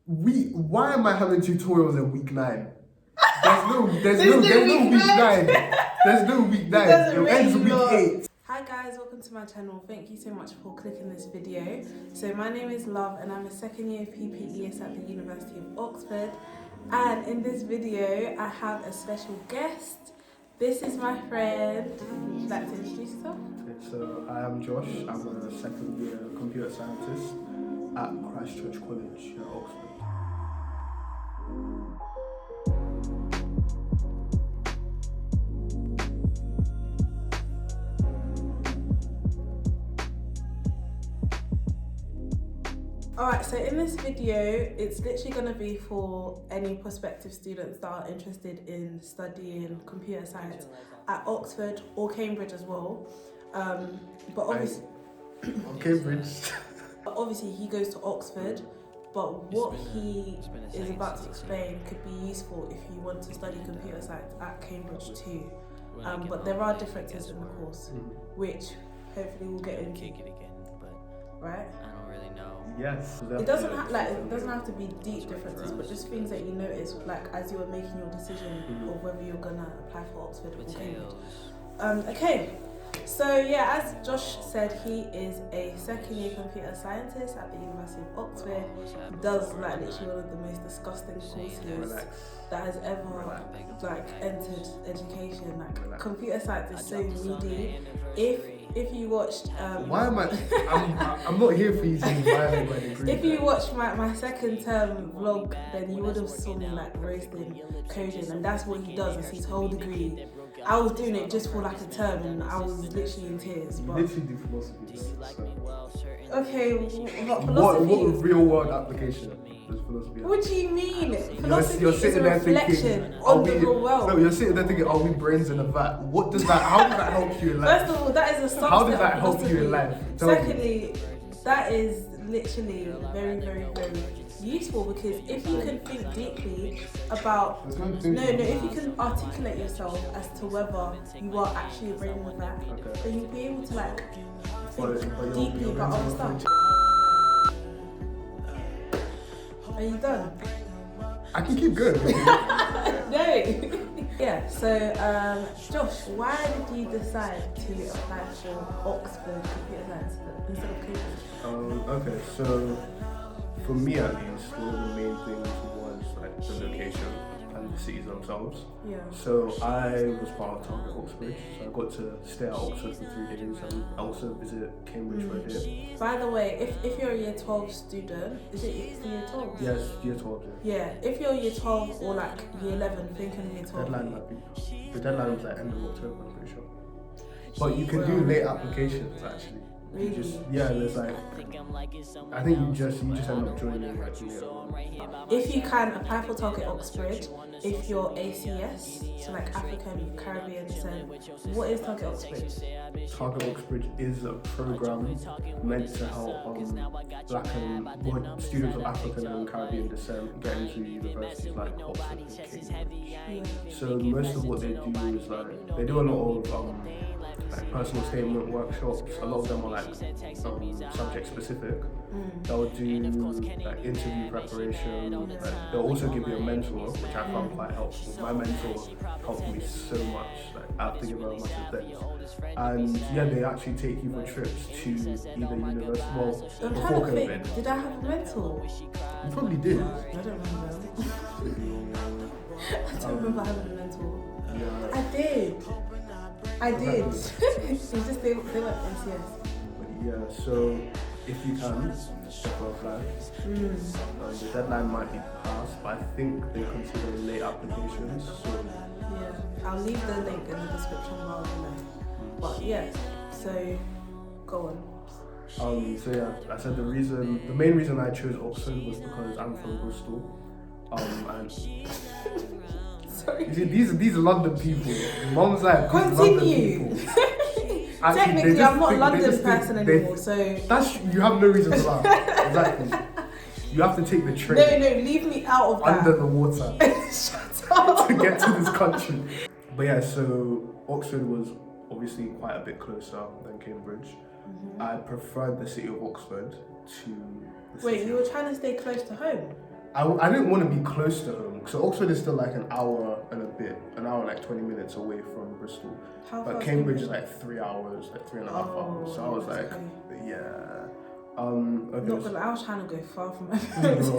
Why am I having tutorials in week 9? There's no week 9. There's no week 9. It ends week 8. Hi guys, welcome to my channel. Thank you so much for clicking this video. So my name is Love and I'm a second year PPES at the University of Oxford. And in this video, I have a special guest. This is my friend. Would you like to introduce yourself? So I am Josh. I'm a second year computer scientist at Christchurch College here at Oxford. Alright, so in this video, it's literally going to be for any prospective students that are interested in studying computer science at Oxford or Cambridge as well. But obviously, Cambridge. Obviously he goes to Oxford, but what he is about to explain could be useful if you want to study computer science at Cambridge too. But there are differences in the course, which hopefully we'll get into. Right? Yes. It doesn't have to be deep differences, but just things that you notice, like as you were making your decision of whether you're gonna apply for Oxford or Cambridge. Okay. So yeah, as Josh said, he is a second year computer scientist at the University of Oxford. He does like literally one of the most disgusting courses that has ever entered education. Like computer science is so needy. If you watched why am I'm not here for you to violate my degree. If you watched my second term vlog, then you would have saw me like roasting coding, and that's what he does. It's his whole degree. I was doing it just for like a term and I was literally in tears. You literally do philosophy. So. Okay, what philosophy? What real world application does philosophy have? What do you mean? Philosophy you're is sitting a there reflection thinking, on the real world. No, you're sitting there thinking, are we brains in a vat? What does that, how does that help you in life? First of all, that is a subset. How does that help you in life? Secondly, that is literally very, very, very useful, because if you can think deeply about if you can articulate yourself as to whether you are actually a brain in the vat, then you'll be able to think deeply about other stuff. Are you done? I can keep going. No. Yeah, so Josh, why did you decide to apply for Oxford Computer Science instead of Cambridge? Okay, so for me at least, one of the main things was like the location and the cities themselves. Yeah. So I was part of Target Oxbridge, so I got to stay at Oxford for 3 days and also visit Cambridge for a day. By the way, if you're a year 12 student, is it year 12? Yes, year 12. Yeah, if you're year 12 or like year 11, thinking year 12. The deadline was like end of October, I'm pretty sure. But you can do late applications actually. Really? There's like, I think you just end up joining like later on. If you can apply for Target Oxbridge, if you're ACS, so like African Caribbean descent, what is Target Oxbridge? Target Oxbridge is a program meant to help students of African and Caribbean descent get into universities like Oxford and Cambridge. So most of what they do is they do a lot of personal statement workshops. A lot of them are subject specific. They'll do interview preparation. They'll also give you a mentor, which I found quite helpful. My mentor helped me so much. I have to give her a massive thanks. And they actually take you for trips to either university. Well, I'm before trying to COVID. think, did I have a mentor? You probably did. I don't remember. I don't remember having a mentor. Yeah. I did. It's just they were NCS. Yeah, so if you can, apply. The deadline might be passed, but I think they consider late applications. So yeah, I'll leave the link in the description below. But yeah, so go on. I said the main reason I chose Oxford was because I'm from Bristol. And sorry. You see, these are London people. Mom's like, continue. Technically, I'm not a London person anymore, so you have no reason to laugh. Exactly. You have to take the train. No, leave me out of that. Under the water. Shut up. To get to this country. But yeah, so Oxford was obviously quite a bit closer than Cambridge. I preferred the city of Oxford to the Wait, you were trying to stay close to home? I didn't want to be close to home. So Oxford is still like an hour and a bit, an hour like 20 minutes away from Bristol. How But far Cambridge is like 3 hours, like 3.5 hours. So I was like, okay. yeah. Not gonna, I was trying to go far from my parents.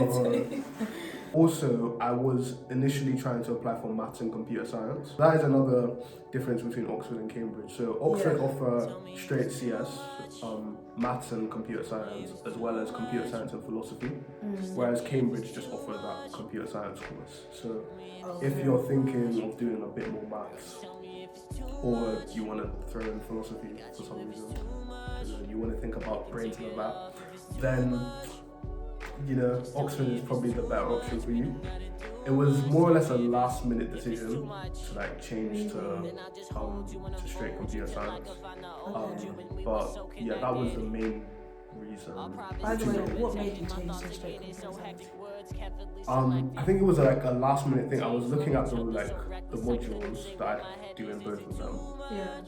Also, I was initially trying to apply for maths and computer science. That is another difference between Oxford and Cambridge. So Oxford offer straight CS, maths and computer science, as well as computer science and philosophy, whereas Cambridge just offers that computer science course. So if you're thinking of doing a bit more maths, or you want to throw in philosophy for some reason, you want to think about brain to the lab, then Oxford is probably the better option for you. It was more or less a last minute decision to like change to straight computer science. But yeah, that was the main reason. By the way, what made you change to straight computer science? I think it was like a last minute thing. I was looking at the modules that I do in both of them. Yeah.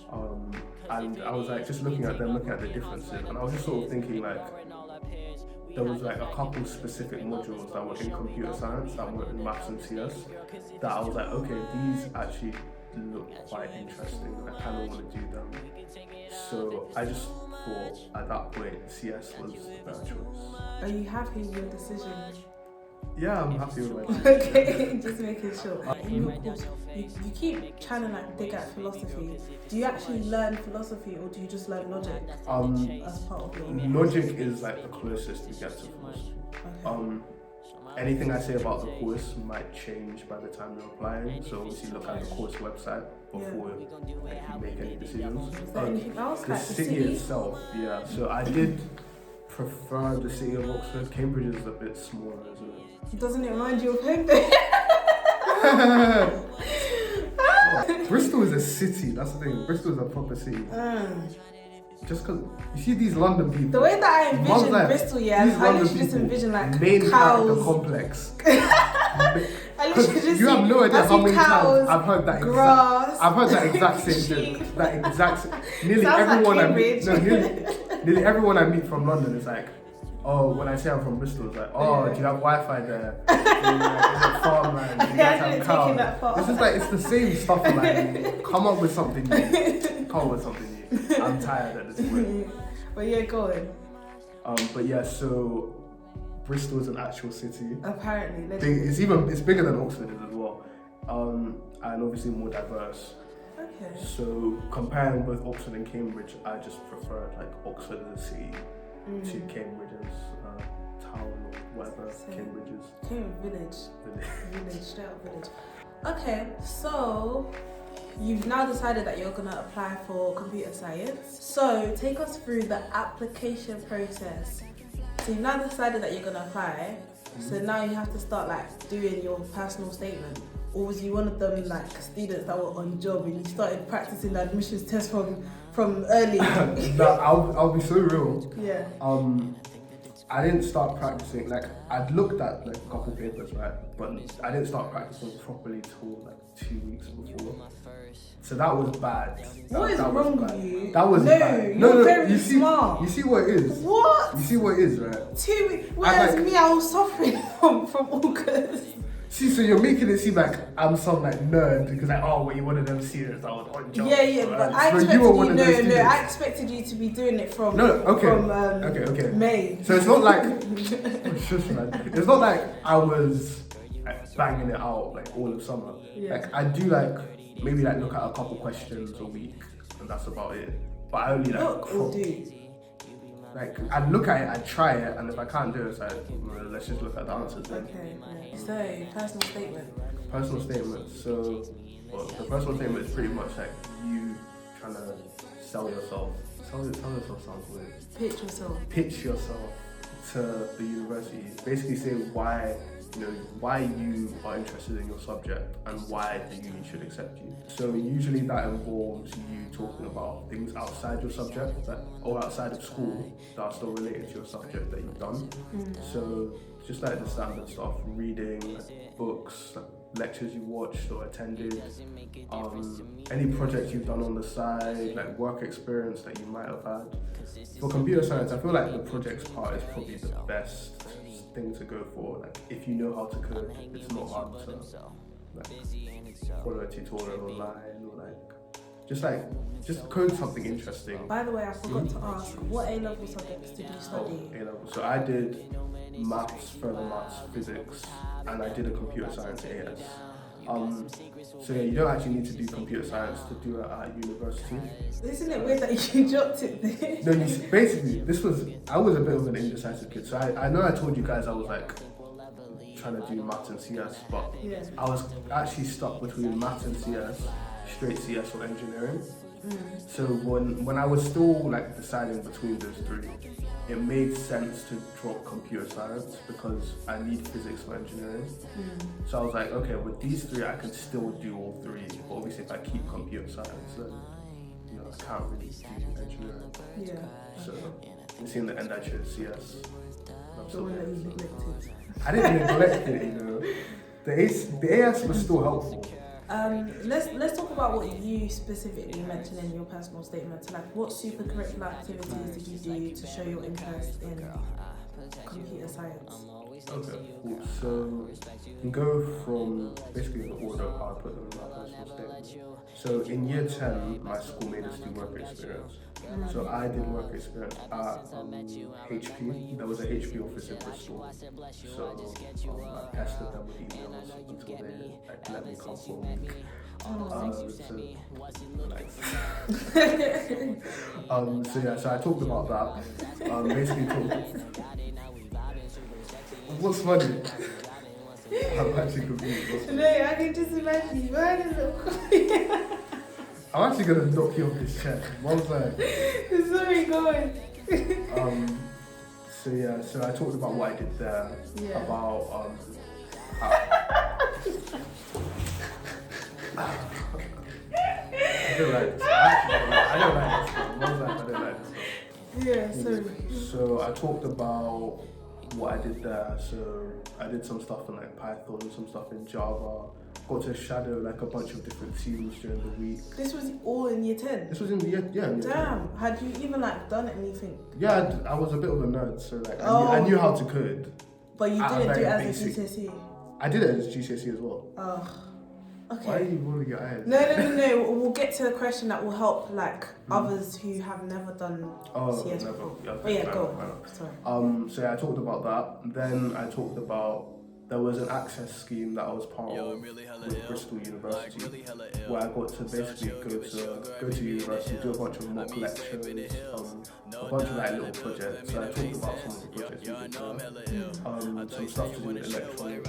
And I was like just looking at them, looking at the differences, and I was just sort of thinking like there was like a couple specific modules that were in computer science that were in maths and CS that I was like, okay, these actually look quite interesting and I kind of want to do them. So I just thought at that point CS was the better choice. Are you happy with your decision? Yeah, I'm happy with my decision. Okay, just making sure. In your course, you keep trying to like dig at philosophy. Do you actually learn philosophy or do you just learn logic as part of your logic is like the closest we get to philosophy. Okay. Anything I say about the course might change by the time you're applying, so obviously look at the course website before you make any decisions. Is there anything else? The Like city itself, yeah. So I did prefer the city of Oxford. Cambridge is a bit smaller, isn't it? Doesn't it remind you of home? Bristol is a city, that's the thing. Bristol is a proper city. Just because you see these London people. The way that I envision Bristol, I literally just envision like main cows. character complex. I literally just you have no idea how many cows, times I've heard that grass. I've heard that exact same joke. That exact nearly Sounds everyone like I meet. No, nearly everyone I meet from London is like, oh, when I say I'm from Bristol, it's like, oh, do you have Wi-Fi there? Is it farmland? Do you guys have cows? It's just like it's the same stuff. Like, come up with something new. Come up with something new. I'm tired at this point. But yeah, go on. But yeah, so Bristol is an actual city. Apparently, it's bigger than Oxford is as well, and obviously more diverse. Okay. So comparing both Oxford and Cambridge, I just preferred like Oxford as a city to Cambridge as a town or whatever Cambridge is. Cambridge village, straight up village. Okay, so you've now decided that you're gonna apply for computer science. So take us through the application process. So you've now decided that you're gonna apply. So now you have to start like doing your personal statement. Or was you one of them like students that were on job and you started practicing the admissions test from early? No, I'll be so real. Yeah. I didn't start practicing, like I'd looked at like a couple papers, right? But I didn't start practicing properly till like 2 weeks before. So that was bad. What is wrong with you? That was bad. You're very smart. You see what it is? What? You see what it is, right? 2 weeks. Whereas me, I was suffering from August. See, so you're making it seem like I'm some like nerd because like, oh, well, you're one of them students that was on job. Yeah, but I expected you to be doing it from May. So it's not like it's not like I was like, banging it out like all of summer. Yeah. Like I do like maybe like look at a couple questions a week and that's about it. But I only like like I'd look at it, I'd try it, and if I can't do it, it's like let's just look at the answers then. Okay. So personal statement. Personal statement. So the personal statement is pretty much like you trying to sell yourself. Sell yourself sounds weird. Pitch yourself to the university. Basically say why you are interested in your subject and why the uni should accept you. So usually that involves you talking about things outside your subject or outside of school that are still related to your subject that you've done. So just like the standard stuff, reading, books, lectures you watched or attended, any projects you've done on the side, like work experience that you might have had. For computer science, I feel like the projects part is probably the best thing to go for. Like, if you know how to code, it's not hard to like follow a tutorial online or just code something interesting. By the way, I forgot to ask, what A-level subjects did you study? A-level. So I did maths, further maths, physics, and I did a computer science AS. So yeah, you don't actually need to do computer science to do it at university. Isn't it weird that you dropped it there? No, basically, I was a bit of an indecisive kid. So I know I told you guys I was like trying to do maths and CS, but Yeah. I was actually stuck between maths and CS, straight CS or engineering. So when I was still like deciding between those three, it made sense to drop computer science because I need physics for engineering. So I was like, okay, with these three I can still do all three, but obviously if I keep computer science, then I can't really do engineering. Yeah. So you see in the end I chose CS. The one that you neglected. I didn't neglect it, The AS was still helpful. Let's talk about what you specifically mentioned in your personal statement. So, like, what supercurricular activities did you do to show your interest in computer science? Okay, cool. So you can go from basically the order of how I put them in my personal statement. So in year 10, my school made us do work experience. So I did work experience at HP. There was a HP office in Bristol. So I pestered them with emails until they let me come for a week. So I talked about that. Basically what's funny? I'm actually confused. No, I can just imagine you riding the I'm actually gonna knock you off this chair. One side. Sorry, go on. So I talked about what I did there. Yeah. About I don't like this. I don't like this. One side, I don't like this. Yeah, sorry. So I talked about what I did there. So I did some stuff in like Python, some stuff in Java. Got to shadow like a bunch of different teams during the week. This was all in year 10? This was in year, yeah. In year 10. Damn, had you even like done anything? Yeah, I was a bit of a nerd, so like I knew how to code. But you At a didn't do it very as a basic- GCSE? I did it as GCSE as well. Okay. Why are you rolling your eyes? No. We'll get to a question that will help like others who have never done CS never. before. Yeah, Oh yeah, fair go enough, fair on. enough. Sorry. So yeah, I talked about that. Then I talked about there was an access scheme that I was part of with Bristol University, where I got to basically go to university, do a bunch of mock lectures, a bunch of like little projects. So I talked about some of the projects we did there. Some stuff to do with electronics,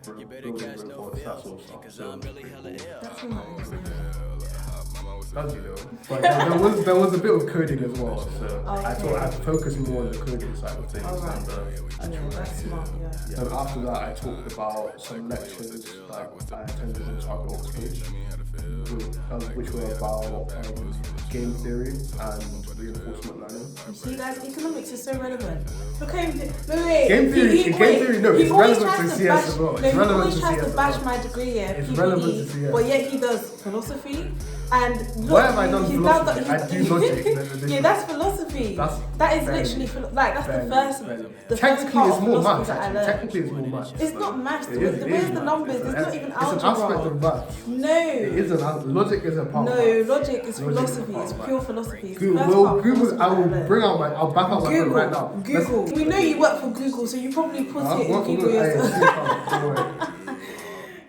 like building robots, that sort of stuff. So it was pretty cool. That's not Does you know? But there was a bit of coding as well, so I thought I'd focus more on the coding side of things than the actual that's smart, yeah. And after that, I talked about some lectures like I attended in Target Oxford, which were about game theory and reinforcement learning. You see, guys, economics is so relevant. Okay, wait. Game theory, no, it's relevant to CS as well. It's relevant he always to tries CS to as bash well. my degree, yeah, It's PPE, relevant to CS. but yet he does philosophy. And look, Why have I done he's now philosophy? got- I do logic. Yeah, that's philosophy. That is literally that's the first. The Technically, first part it's of more philosophy maths. that I Actually, learned. technically, it's more maths. It's not maths. It is, The it way is the maths. numbers, it's not even algebra. It's an aspect of maths. No. It is logic is a part of No, maths. logic is philosophy. part It's of pure maths. philosophy. It's Google, the first part of Google. philosophy I that will learned. I'll back out my phone right now. Google. We know you work for Google, so you probably put it in Google yourself. Don't worry.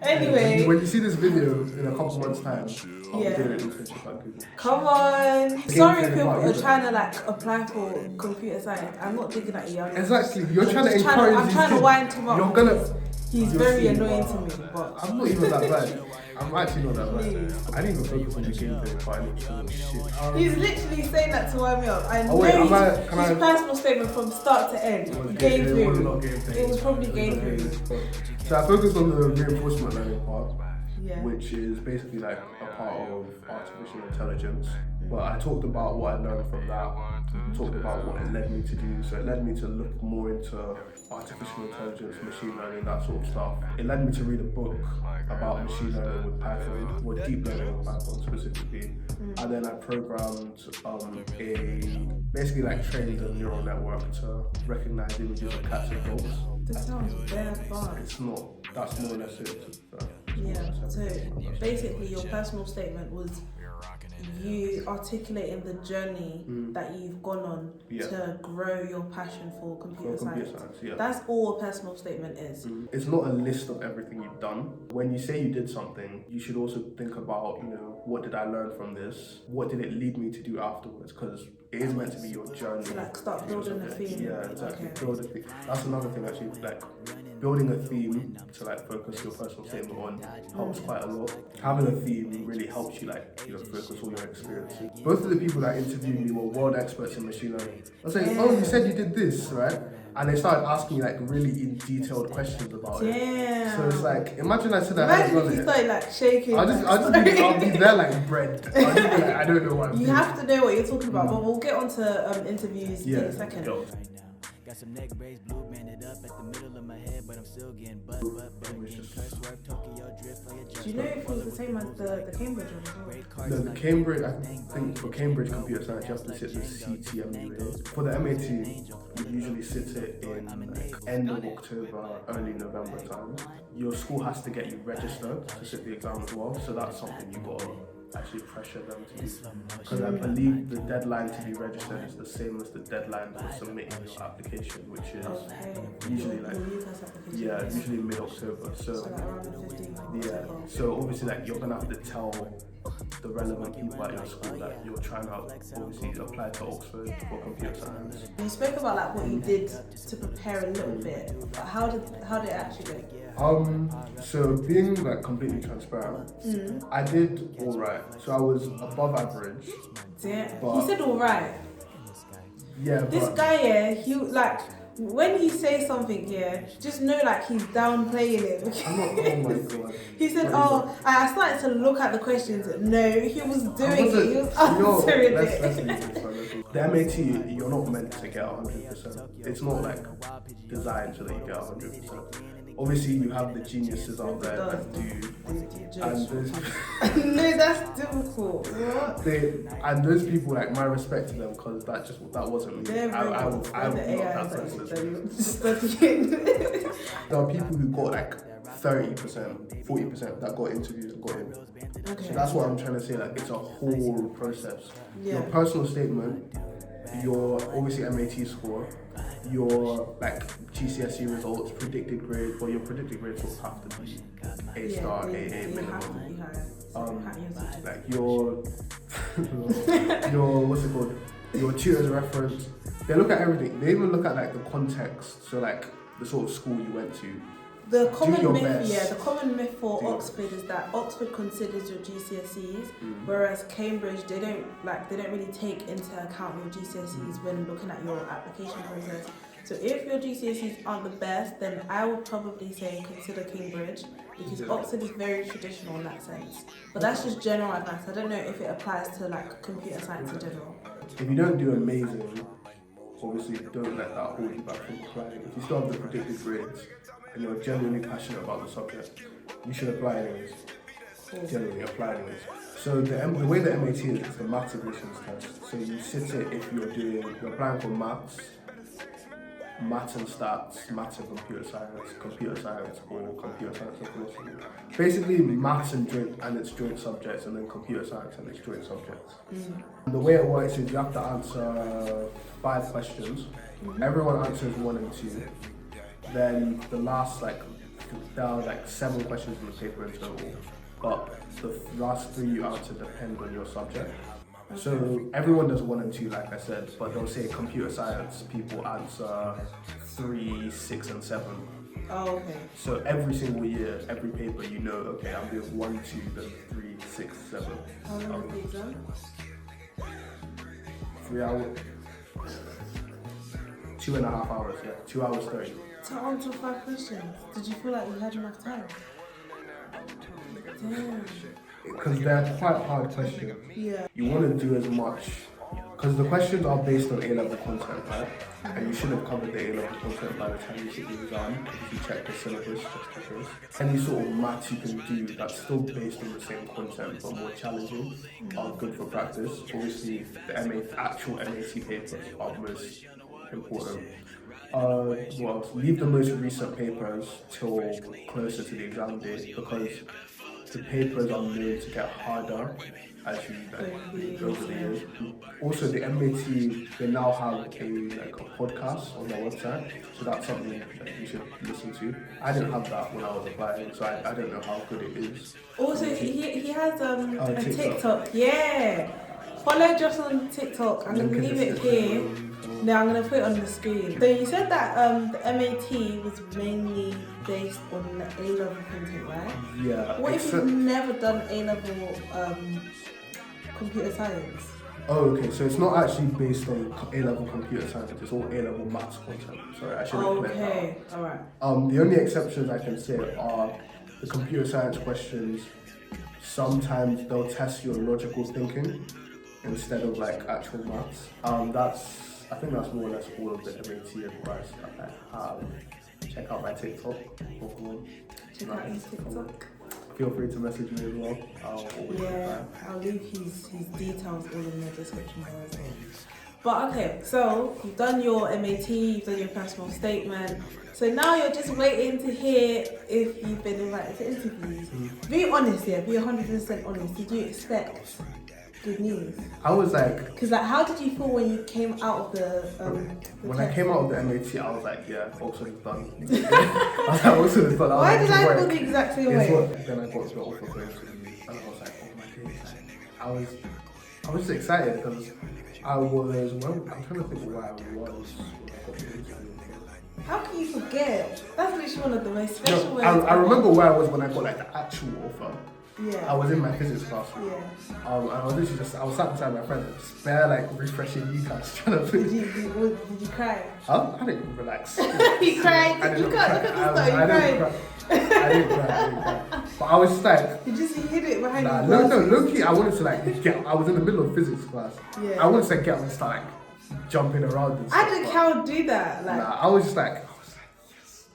Anyway, When you see this video in a couple months' time, I'll Yeah. do an internship at Google. come on. Sorry if theory people part, are isn't trying to like apply for computer science. I'm not digging at you. Exactly, you're trying to encourage I'm these trying to kids. wind him up. You're gonna. He's you're very seeing, annoying to me, but I'm not even that bad. I'm actually not that bad. Please. I didn't even focus on the game theory part. I didn't feel shit. he's literally saying that to wind me up. I know wait, his can I- personal statement from start to end. It was Game game- it was theory. not game theory. It was probably game It was theory. So I focused on the reinforcement learning part, Yeah. which is basically like a part of artificial intelligence But I talked about what I learned from that, talked about what it led me to do. So it led me to look more into artificial intelligence, machine learning, that sort of stuff. It led me to read a book about machine learning with Python, or deep learning with Python specifically. And then I programmed basically like trained a neural network to recognize images of cats and dogs. This sounds very advanced. It's not. That's more or less it. Yeah. So basically, your personal statement was you articulating the journey that you've gone on to grow your passion for computer science. Yeah. That's all a personal statement is. It's not a list of everything you've done. When you say you did something, you should also think about, what did I learn from this? What did it lead me to do afterwards? Because it is meant to be your journey. So like start building a theme. Yeah, exactly. Okay. Build a theme. That's another thing actually, like building a theme to like focus your personal statement on helps quite a lot. Having a theme really helps you focus all your experiences. Both of the people that interviewed me were world experts in machine learning. I was saying, oh, you said you did this, right? And they started asking me like really in detailed questions about it. So it's like, imagine I said that. Imagine if you started like shaking. I'll be there like bread. I'll just be like, I don't know what I'm doing. You have to know what you're talking about, but we'll get on to interviews in a second. Got some neck braids, blue banded up at the middle of my head, but I'm still getting butt curse work, Tokyo drift for your Do you know if it was the same as the Cambridge one as well? No, the Cambridge, I think for Cambridge Computer Science, you have to sit the CTMUA. For the MAT, you usually sit it in end of October, early November time. Your school has to get you registered to sit the exam as well, so that's something you've got to actually pressure them to do. Because I believe the deadline to be registered is the same as the deadline for submitting your application, which is usually usually mid-October. So like around the 15th. So obviously you're gonna have to tell the relevant people at your school that you're trying to obviously apply to Oxford for computer science. You spoke about what you did to prepare a little bit, but how did it actually go? So being completely transparent, I did alright. So I was above average. Damn. But He said alright. Yeah. This guy, he when he says something, just know he's downplaying it. I'm not. Oh my god. He said, I started to look at the questions. No, he was doing it. He was answering it. The MAT, you're not meant to get 100%. It's not designed so that you get 100%. Obviously, you have the geniuses out there that do. No, that's difficult. What? And those people, my respect to them, because that wasn't me. I was not that person. There are people who got 30%, 40% that got interviews and got in. Okay. So that's what I'm trying to say. It's a whole process. Yeah. Your personal statement, your obviously MAT score, your GCSE results, predicted grade. Well, your predicted grades will have to be A star, AA minimum. Your what's it called? Your tutor's reference. They look at everything. They even look at the context. So the sort of school you went to. The common myth for Oxford is that Oxford considers your GCSEs, whereas Cambridge they don't really take into account your GCSEs when looking at your application process. So if your GCSEs aren't the best, then I would probably say consider Cambridge, because Oxford is very traditional in that sense. But that's just general advice. I don't know if it applies to computer science in general. If you don't do amazing, obviously don't let that hold you back from applying. If you still have the predicted grades and you're genuinely passionate about the subject, you should apply anyways. Genuinely apply anyways. So the way the MAT is, it's the maths admissions test. So you sit it if you're applying for maths and stats, maths and computer science, or computer science and philosophy. Basically maths and its joint subjects, and then computer science and its joint subjects. And the way it works is you have to answer 5 questions. Everyone answers 1 and 2. Then the last there are 7 questions in the paper in total, but the last 3 you answer depend on your subject. So everyone does 1 and 2, like I said, but they'll say computer science people answer 3, 6 and 7. Oh, okay. So every single year, every paper, okay, I'm doing 1, 2, then 3, 6, 7. How long is the exam? 3 hours. 2.5 hours, 2 hours 30. To answer 5 questions, did you feel like you had enough time? Damn. because they're quite hard questions. Yeah. You want to do as much, because the questions are based on A-level content, right? And you should have covered the A-level content by the time you sit the exam, if you check the syllabus just in case. Any sort of maths you can do that's still based on the same content but more challenging are good for practice. Obviously, the actual MAT papers are most important. What else? Leave the most recent papers till closer to the exam date, because the papers are known to get harder as you go over the years. Also, the MAT, they now have a podcast on their website, so that's something that you should listen to. I didn't have that when I was applying, so I don't know how good it is. Also, he has a TikTok. Yeah. Follow Josh on TikTok. I'm going to leave it here. No, I'm going to put it on the screen. So you said that the MAT was mainly based on the A-level content, right? Yeah. What if you've never done A-level computer science? Oh, okay. So it's not actually based on A-level computer science. It's all A-level maths content. Sorry, I should have cleared that. Okay, all right. The only exceptions I can say are the computer science questions. Sometimes they'll test your logical thinking instead of like actual maths. I think that's more or less all of the MAT advice that I have. Check out my TikTok. Check out his TikTok. Feel free to message me as well. I'll leave his details all in the description below as well. But okay, so you've done your MAT, you've done your personal statement. So now you're just waiting to hear if you've been invited to interviews. Be honest, yeah, be 100% honest. Did you expect good news? I was like... Because how did you feel when you came out of the when test? I came out of the MAT, I was like, yeah, Oxford is done. I was like, Oxford is done. Why did I feel the exact same way? Then I got the offer for interview, and I was like, oh my days. I was just excited because I'm trying to think where I was when I got the interview. How can you forget? That's literally one of the most special ways. I remember where I was when I got like the actual offer. Yeah. I was in my physics class. Yeah. And I was literally I was sat beside my friend, just bare like refreshing UCAS trying to Did you cry? Huh? I didn't relax. You cried? You can't look at the start, you cried. I didn't cry. But I was just like... You just hid it behind your glasses. No, low-key, I wanted to like I was in the middle of physics class. Yeah. I wanted to get up and start like jumping around and stuff. I didn't count do that. Like, I was just like, yes.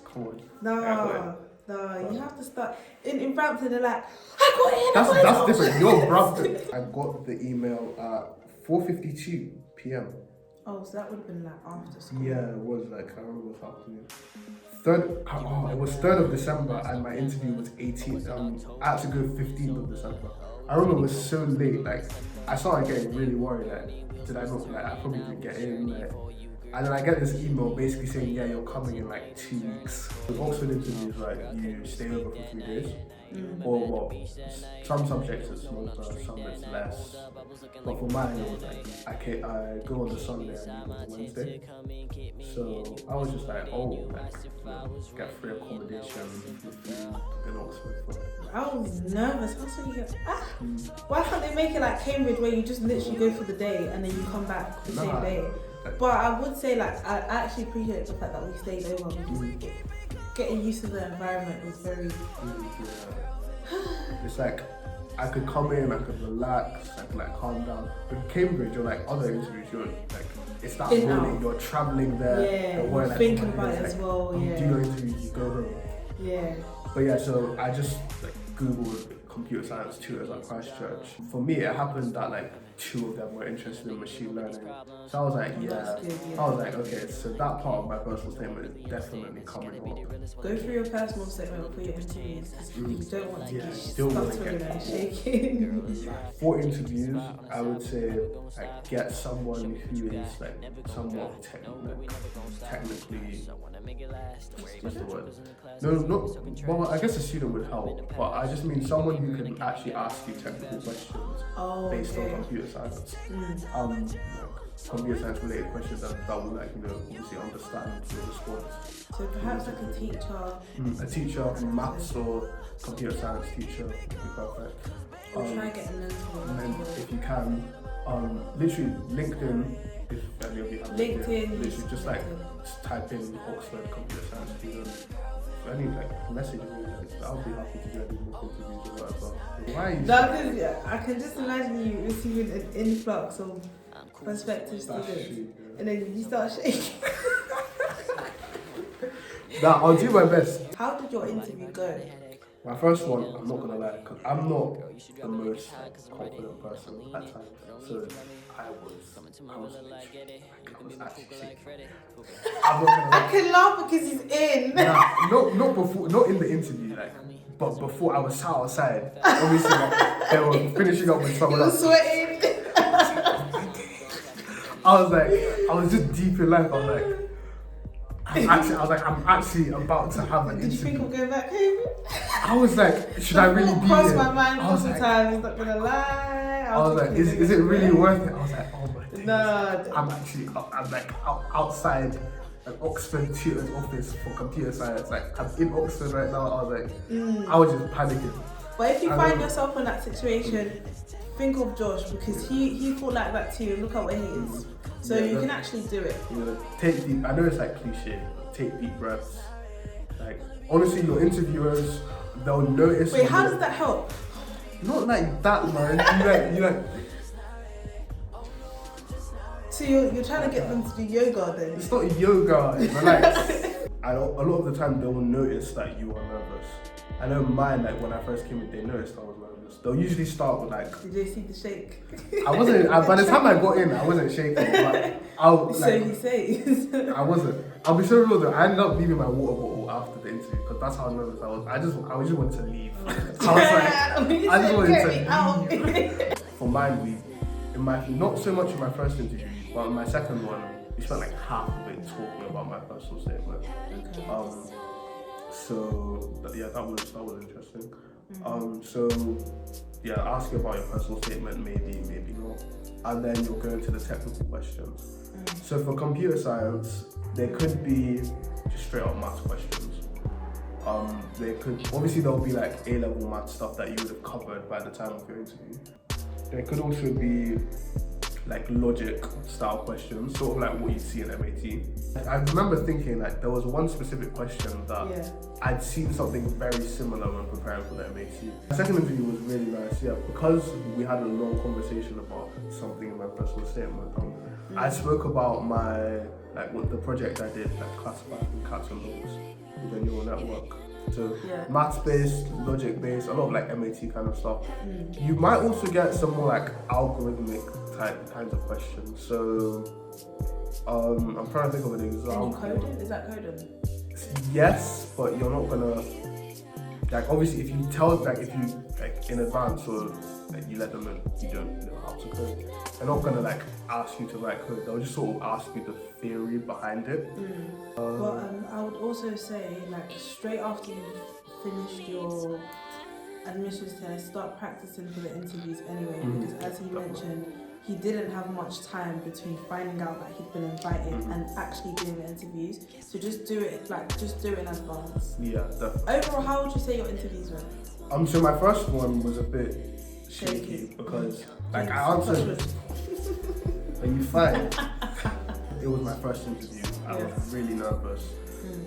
Come on. No, you have to start. In Brampton, they're like, I got in. That's different. You're Brampton. I got the email at 4:52 p.m. Oh, so that would have been like after school. Yeah, it was like, I remember what's happening. It was 3rd of December and my interview was 18th. I had to go 15th of December. I remember it was so late, like, I started getting really worried, like, did I not, like, I probably didn't get in, like, and then I get this email basically saying, yeah, you're coming in like 2 weeks. With Oxford interviews, like, you stay over for 3 days. Or well, some subjects it's more, some it's less. But for mine, it was like, I go on the Sunday and leave on the Wednesday. So I was just like, get free accommodation in Oxford. I was nervous. I was thinking, why can't they make it like Cambridge where you just literally go for the day and then you come back the same day? But I would say, like, I actually appreciate the fact that we stayed over because getting used to the environment was very... It's like, I could come in, I could relax, I could like calm down. With Cambridge or like other interviews, you're like, it's that morning, you're travelling there. Yeah, you think about it as well, You do your interviews, you go home. Yeah. But yeah, so I just like Googled computer science tutors at Christchurch. For me, it happened that like 2 of them were interested in machine learning. So I was like, I was like, okay, so that part of my personal statement is definitely coming up. Go through your personal statement before your interviews because you don't want to get stuttering and shaking. For interviews, I would say like get someone who is like somewhat technically. What's the word? No, well, I guess a student would help, but I just mean someone who can actually ask you technical questions based on computer science. Computer science related questions that will like, obviously understand your response. So perhaps like a teacher. A teacher, maths or computer science teacher would be perfect. Or try and get a mentor. And then if you can, literally LinkedIn, if any of you have LinkedIn. literally just like type in Oxford computer science student. any like message me, like, I'll be happy to do any more interviews or whatever. Why? That is, yeah, I can just imagine you receiving an influx of prospective students, and then you start shaking. Nah, I'll do my best. How did your interview go? My first one, I'm not gonna lie, because I'm not the most confident person at times. So I was actually shaking. I'm not gonna lie. I can laugh because he's in. Nah, not before, not in the interview, like, but before I was sat outside. Obviously, like, they were finishing up with someone You were else. sweating. I was just deep in life. I was like, I'm actually about to have an Did you interview. think of going back home? I was like, should I really be crossed here? my mind I was couple like, times, not gonna lie. I was like, is it really worth it? I was like, oh my days. No. I'm like outside an Oxford tutor's office for computer science. Like, I'm in Oxford right now. I was like, I was just panicking. But if you find yourself in that situation, think of Josh, because he thought like that too, and look at where he is. So Yeah, you can actually do it. You know, take deep. I know it's like cliche. But take deep breaths. Like, honestly, your interviewers, they'll notice. Wait, how does that help? Not like that, man. You like. So you're trying to get them to do yoga then? It's not yoga. Relax. A lot of the time, they will notice that you are nervous. I know mine. Like when I first came in, they noticed I was nervous. They'll usually start with like. Did they see the shake? I wasn't. By the time I got in, I wasn't shaking. But So he says. I wasn't. I'll be so real though. I ended up leaving my water bottle after the interview because that's how nervous I was. I just wanted to leave. I was like, I just wanted to leave. For mine, not so much in my first interview, but in my second one, we spent like half of it talking about my personal statement. Okay. So yeah, that was interesting. So yeah, ask you about your personal statement, maybe not, and then you'll go into the technical questions. So for computer science, there could be just straight up maths questions. There'll be like A-level maths stuff that you would have covered by the time of your interview. There could also be like logic style questions, sort of like what you see in MAT. I remember thinking like there was one specific question that I'd seen something very similar when preparing for the MAT. The second interview was really nice, because we had a long conversation about something in my personal statement. I spoke about the project I did, like classifying cats and dogs with a neural network. So maths-based, logic-based, a lot of like MAT kind of stuff. You might also get some more like algorithmic kinds of questions. So I'm trying to think of an example. Can you code it? Is that coding? Yes, but you're not gonna obviously if you in advance or you let them know you don't know how to code, they're not gonna ask you to write code. They'll just sort of ask you the theory behind it. I would also say straight after you've finished your admissions test, start practicing for the interviews anyway, because as he mentioned, he didn't have much time between finding out that he'd been invited and actually doing the interviews. So just do it in advance. Yeah, definitely. Overall, how would you say your interviews went? So my first one was a bit shaky because I answered. Are you fine? It was my first interview. I was really nervous.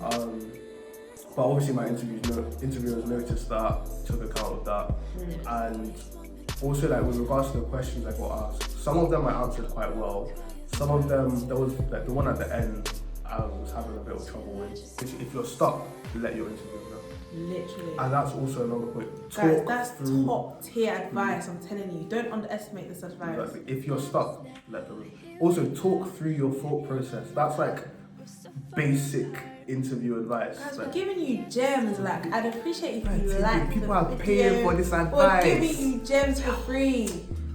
But obviously my interviewers noticed that, took account of that, and also with regards to the questions I got asked, some of them I answered quite well. Some of them, there was the one at the end I was having a bit of trouble with. If you're stuck, let your interviewer know. Literally. And that's also another point. Guys, that's top tier advice, I'm telling you. Don't underestimate this advice. Exactly. If you're stuck, let them know. Also, talk through your thought process. That's basic interview advice. Guys, we're giving you gems. I'd appreciate if you like people the are video. paying for this advice. We're giving you gems for free.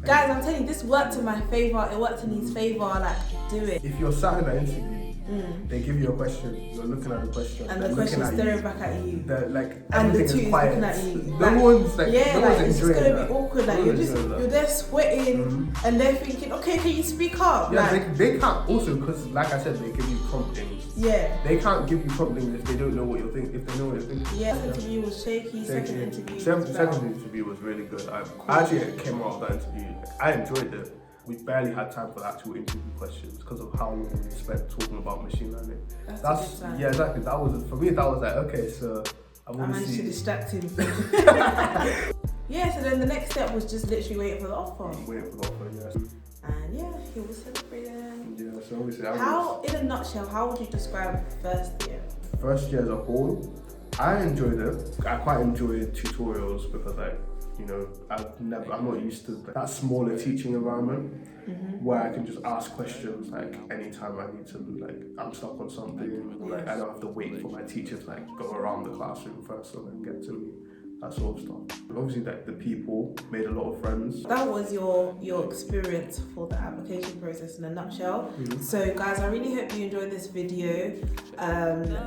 Guys, I'm telling you, this worked in my favour. It worked in his favour. Do it. If you're sat in an interview, they give you a question, you're looking at the question, and the question's staring back at you. And the two is quiet. looking at you. No one's it's just gonna that. be awkward. You're there sweating, and they're thinking, okay, can you speak up? Yeah, they can't. Also, because like I said, they give you promptings. Yeah. They can't give you promptings if they don't know what you're thinking. If they know what you're thinking. Yeah. First interview was shaky. Second interview. Second interview was really good. I actually came out of that interview. I enjoyed it. we barely had time for the actual interview questions because of how long we spent talking about machine learning. That's Yeah, exactly. That was, for me, that was like, okay, so I managed to distract him. Yeah, so then the next step was just literally waiting for the offer. Waiting for the offer, yes. And yeah, he was celebrating. Yeah, so obviously in a nutshell, how would you describe first year? First year as a whole, I enjoyed it. I quite enjoyed tutorials because I'm not used to that smaller teaching environment where I can just ask questions like anytime I need to, like I'm stuck on something, like I don't have to wait for my teacher to like go around the classroom first and then get to me. That sort of stuff. Obviously, like the people made a lot of friends. That was your experience for the application process in a nutshell. So guys, I really hope you enjoyed this video.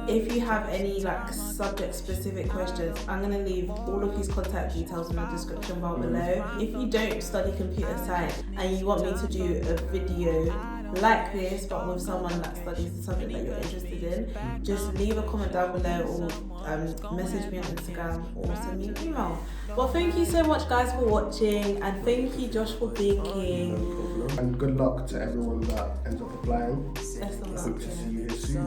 If you have any like subject specific questions, I'm gonna leave all of his contact details in the description bar below. If you don't study computer science and you want me to do a video like this but with someone that studies the subject that you're interested in, just leave a comment down below or message me on Instagram or send me an email. Well, thank you so much guys for watching, and thank you Josh for baking. No problem. And good luck to everyone that ends up applying. Best of luck. Hope to see you here soon.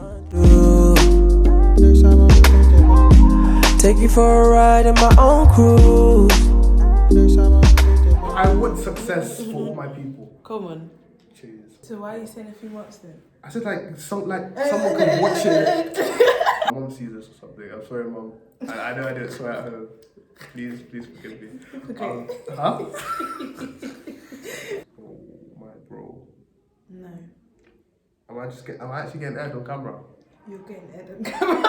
Take you for a ride in my own cruise. I want success for all my people. Come on. Cheers. So why are you saying a few words then? I said someone could watch it. Mom sees this or something. I'm sorry, Mom. I know I didn't swear at home. Please forgive me. Okay. Huh? Oh my bro. No. Am I actually getting aired on camera? You're getting aired on camera.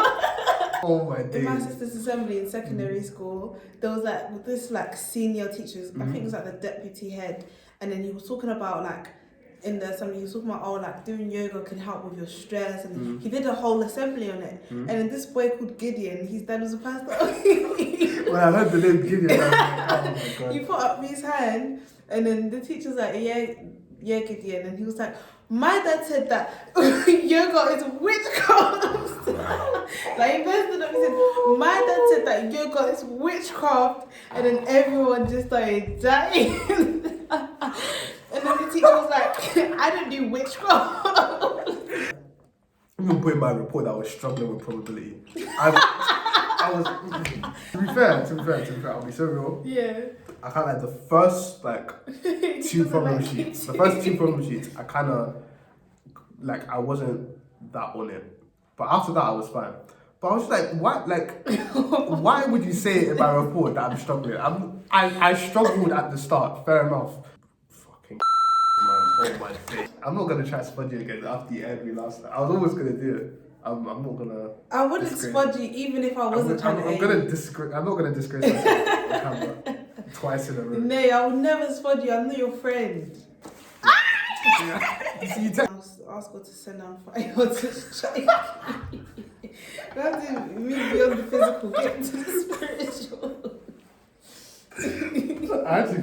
Oh my In my days. sister's assembly in secondary school, there was like this like senior teachers, I think it was like the deputy head, and then he was talking about like in the assembly, he was talking about like doing yoga can help with your stress, and he did a whole assembly on it. And then this boy called Gideon, his dad was a pastor. When I heard the name Gideon, I was like, oh my god. He put up his hand, and then the teacher's like, yeah, Gideon, and he was like, my dad said that yoga is witchcraft. Like he messed it up. He said, my dad said that yoga is witchcraft, and then everyone just started dying. And then the teacher was like, I don't do witchcraft. I'm gonna put in my report that I was struggling with probability. I was. To be fair, I'll be so real. Yeah. I kind of like the first two problem sheets. The first two problem sheets, I kind of I wasn't that on it, but after that I was fine. But I was just like, what? Why would you say it in my report that I'm struggling? I struggled at the start. Fair enough. Fucking man, oh my day. I'm not gonna try spudge you again after you aired me last time. I was always gonna do it. I'm not gonna. I wouldn't spudge you even if I wasn't trying to. I'm not gonna disgrace myself on camera twice in a row. No, I would never spudge you. I'm not your friend. You see, you Ask God to send down fire to strike. We have to move beyond the physical, get into the spiritual. I had to.